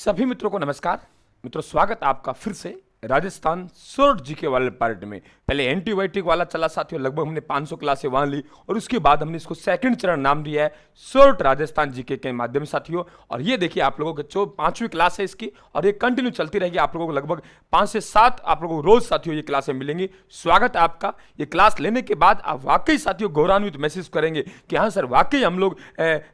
सभी मित्रों को नमस्कार। मित्रों, स्वागत आपका फिर से राजस्थान शॉर्ट जीके वाले पार्ट में। पहले एंटीबायोटिक वाला चला साथियों, लगभग हमने 500 क्लासें वहां ली और उसके बाद हमने इसको सेकंड चरण नाम दिया है शॉर्ट राजस्थान जीके के माध्यम से साथियों। और ये देखिए आप लोगों के जो 5वीं क्लास है इसकी, और ये कंटिन्यू चलती रहेगी। आप लोगों को लगभग 5 से 7 आप लोगों को रोज साथियों ये क्लासें मिलेंगी। स्वागत है आपका। ये क्लास लेने के बाद आप वाकई साथियों गौरवान्वित महसूस करेंगे कि हाँ सर, वाकई हम लोग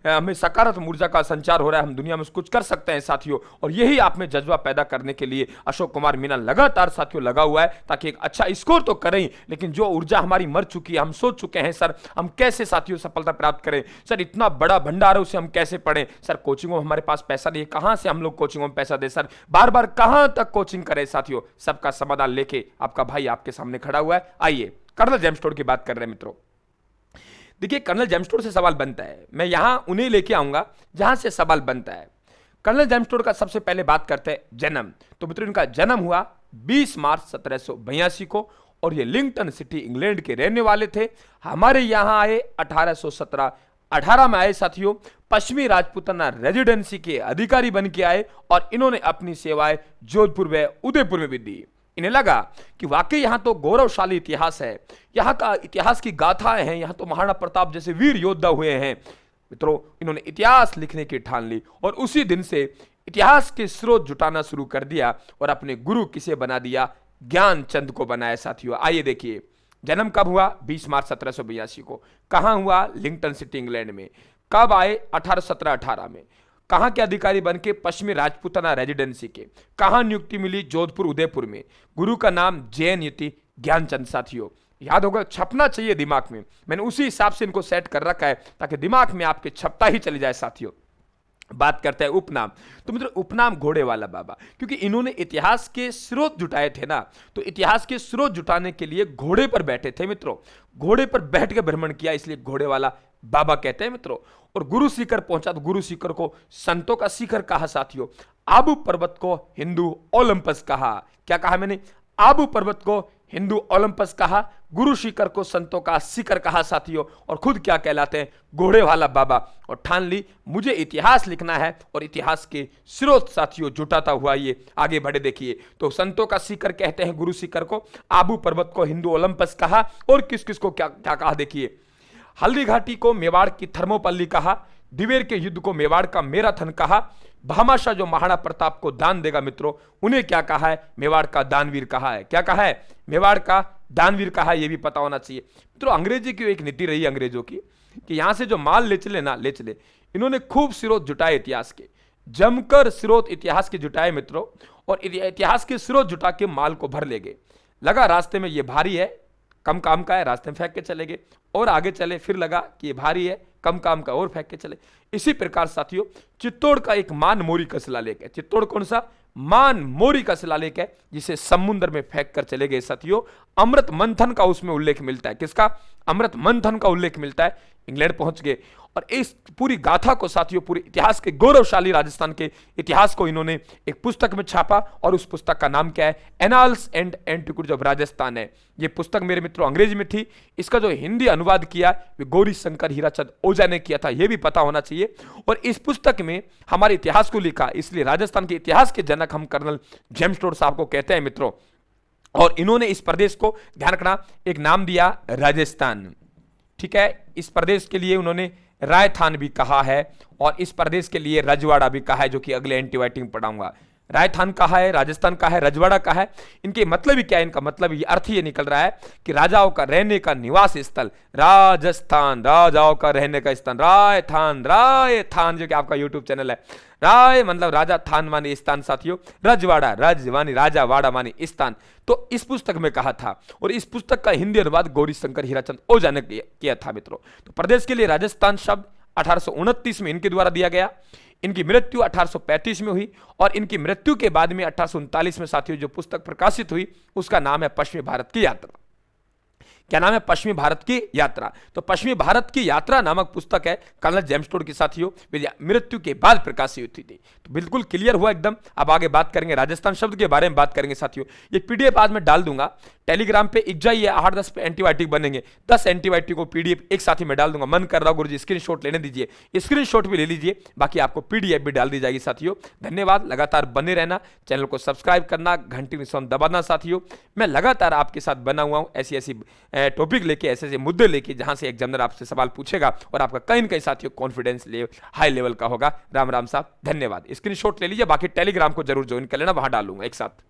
हमें सकारात्मक ऊर्जा का संचार हो रहा है, हम दुनिया में कुछ कर सकते हैं साथियों। और यही आप में जज्बा पैदा करने के लिए अशोक कुमार मीना लगातार साथियों लगा हुआ है, ताकि एक अच्छा स्कोर तो करें, लेकिन जो ऊर्जा हमारी मर चुकी है, हम सोच चुके हैं सर हम कैसे साथियों सफलता प्राप्त करें, सर इतना बड़ा भंडार है उसे हम कैसे पढ़ें, सर कोचिंगों में हमारे पास पैसा नहीं है, कहां से हम लोग कोचिंगों में पैसा दे, सर बार बार कहां तक कोचिंग करें साथियों। सबका समाधान लेके आपका भाई आपके सामने खड़ा हुआ है। आइए कर्नल जेम स्टोर की बात कर रहे हैं मित्रों। देखिए कर्नल जेम स्टोर से सवाल बनता है, मैं यहां उन्हें लेके आऊंगा जहां से सवाल बनता है। कर्नल जेम स्टोर का सबसे पहले बात करते हैं जन्म। तो मित्रों इनका जन्म हुआ 20 मार्च 1782 को और ये लिंगटन सिटी इंग्लैंड के रहने वाले थे। हमारे यहां आए 1818 में आए साथियों। पश्चिमी राजपूताना रेजिडेंसी के अधिकारी बन के आए और इन्होंने अपनी सेवाएं जोधपुर व उदयपुर में भी दी। इन्हें लगा कि वाकई यहां तो गौरवशाली इतिहास है, यहां का इतिहास की गाथाएं हैं, यहां तो महाराणा प्रताप जैसे वीर योद्धा हुए हैं। मित्रों इन्होंने इतिहास लिखने की ठान ली और उसी दिन से इतिहास के स्रोत जुटाना शुरू कर दिया और अपने गुरु किसे बना दिया, ज्ञानचंद को बनाया साथियों। आइए देखिए जन्म कब हुआ, 20 मार्च 1782 को। कहां हुआ, लिंगटन सिटी इंग्लैंड में। कब आए, 1818 में। कहां के अधिकारी बन के, पश्चिमी राजपूताना रेजिडेंसी के। कहां नियुक्ति मिली, जोधपुर उदयपुर में। गुरु का नाम जैन यति ज्ञानचंद साथियों। याद होगा, छपना चाहिए दिमाग में, मैंने उसी हिसाब से इनको सेट कर रखा है ताकि दिमाग में आपके छपता ही चली जाए साथियों। बात करते हैं उपनाम। तो मित्रों उपनाम घोड़े वाला बाबा, क्योंकि इन्होंने इतिहास के स्रोत जुटाए थे ना, तो इतिहास के स्रोत जुटाने के लिए घोड़े पर बैठे थे मित्रों। घोड़े पर बैठ के भ्रमण किया, इसलिए घोड़े वाला बाबा कहते हैं मित्रों। और गुरु शिखर पहुंचा तो गुरु शिखर को संतों का शिखर कहा साथियों। आबू पर्वत को हिंदू ओलंपस कहा। क्या कहा मैंने, आबू पर्वत को हिंदू ओलंपस कहा, गुरु शिखर को संतों का शिखर कहा साथियों। और खुद क्या कहलाते हैं, घोड़े वाला बाबा। और ठान ली मुझे इतिहास लिखना है और इतिहास के स्रोत साथियों जुटाता हुआ ये आगे बढ़े। देखिए तो संतों का शिखर कहते हैं गुरु शिखर को, आबू पर्वत को हिंदू ओलंपस कहा, और किस किस को क्या क्या कहा देखिए। हल्दी घाटी को मेवाड़ की थर्मोपल्ली कहा, दिवेर के युद्ध को मेवाड़ का मैराथन कहा, भामाशाह जो महाराणा प्रताप को दान देगा मित्रों, उन्हें क्या कहा है, मेवाड़ का दानवीर कहा है। क्या कहा है, मेवाड़ का दानवीर कहा है, यह भी पता होना चाहिए मित्रों। अंग्रेजी की एक नीति रही अंग्रेजों की कि यहां से जो माल ले चले ना ले चले। इन्होंने खूब स्रोत जुटाए इतिहास के, जमकर स्रोत इतिहास के जुटाए मित्रों, और इतिहास के स्रोत जुटा के माल को भर ले गए। लगा रास्ते में ये भारी है, कम काम का है, रास्ते में फेंक के चले गए। और आगे चले, फिर लगा कि ये भारी है, कम काम का, और फेंक के चले। इसी प्रकार साथियों चित्तौड़ का एक मान मोरी का शिलालेख है। चित्तौड़ कौन सा, मान मोरी का शिलालेख है, जिसे समुद्र में फेंक कर चले गए साथियों। अमृत मंथन का उसमें उल्लेख मिलता है। किसका, अमृत मंथन का उल्लेख मिलता है। इंग्लैंड पहुंच गए और इस पूरी गाथा को साथियों, पूरे इतिहास के गौरवशाली राजस्थान के इतिहास को इन्होंने एक पुस्तक में छापा, और उस पुस्तक का नाम क्या है, annals and antiquities of Rajasthan है। ये पुस्तक मेरे मित्रों अंग्रेजी में थी, इसका जो हिंदी अनुवाद किया वे गौरी शंकर हीराचंद ओझा ने किया था, यह भी पता होना चाहिए। और इस पुस्तक में हमारे इतिहास को लिखा, इसलिए राजस्थान के इतिहास के जनक हम कर्नल जेम स्टोर साहब को कहते हैं मित्रों। और इन्होंने इस प्रदेश को, ध्यान रखना, एक नाम दिया राजस्थान। ठीक है, इस प्रदेश के लिए उन्होंने रायथान भी कहा है, और इस प्रदेश के लिए रजवाड़ा भी कहा है, जो कि अगले एंटीबायोटिक में पढ़ाऊंगा। रायथान कहा है, राजस्थान कहा है, रजवाड़ा कहा है। इनके मतलब ही क्या है, इनका मतलब ये अर्थ ये निकल रहा है कि राजाओं का रहने का निवास स्थल राजस्थान, राजाओं का रहने का स्थान रायथान। रायथान जो कि आपका यूट्यूब चैनल है, राय मतलब राजा, थान माने स्थान साथियों, रजवाड़ा रज मानी राजा, वाड़ा मानी स्थान। तो इस पुस्तक में कहा था, और इस पुस्तक का हिंदी अनुवाद गौरी शंकर हीराचंद ओझा ने किया था मित्रों। तो प्रदेश के लिए राजस्थान शब्द 1829 में इनके द्वारा दिया गया। इनकी मृत्यु 1835 में हुई, और इनकी मृत्यु के बाद में 1839 में साथियों जो पुस्तक प्रकाशित हुई उसका नाम है पश्चिमी भारत की यात्रा। क्या नाम है? पश्चिमी भारत की यात्रा। तो पश्चिमी भारत की यात्रा नामक पुस्तक है कर्नल जेम्स टोड की साथियों, मृत्यु के बाद प्रकाशित हुई थी। तो बिल्कुल क्लियर हुआ एकदम। अब आगे बात करेंगे राजस्थान शब्द के बारे में बात करेंगे साथियों। ये पीडीएफ बाद में डाल दूंगा टेलीग्राम पे, एक जाइए 8-10 एंटीबायोटिक बनेंगे, 10 एंटीबायोटिक को पीडीएफ एक साथ ही में डाल दूंगा। मन कर रहा हो गुरुजी स्क्रीनशॉट लेने दीजिए, स्क्रीनशॉट भी ले लीजिए, बाकी आपको पीडीएफ भी डाल दी जाएगी साथियों। धन्यवाद, लगातार बने रहना, चैनल को सब्सक्राइब करना, घंटी निशान दबाना साथियों। मैं लगातार आपके साथ बना हुआ हूं ऐसी ऐसी टॉपिक लेके, ऐसे ऐसे मुद्दे लेके जहां से एग्जामिनर आपसे सवाल पूछेगा और आपका कहीं न कहीं साथियों कॉन्फिडेंस हाई लेवल का होगा। राम राम साहब, धन्यवाद। स्क्रीनशॉट ले लीजिए, बाकी टेलीग्राम को जरूर ज्वाइन कर लेना, वहां डालूंगा एक साथ।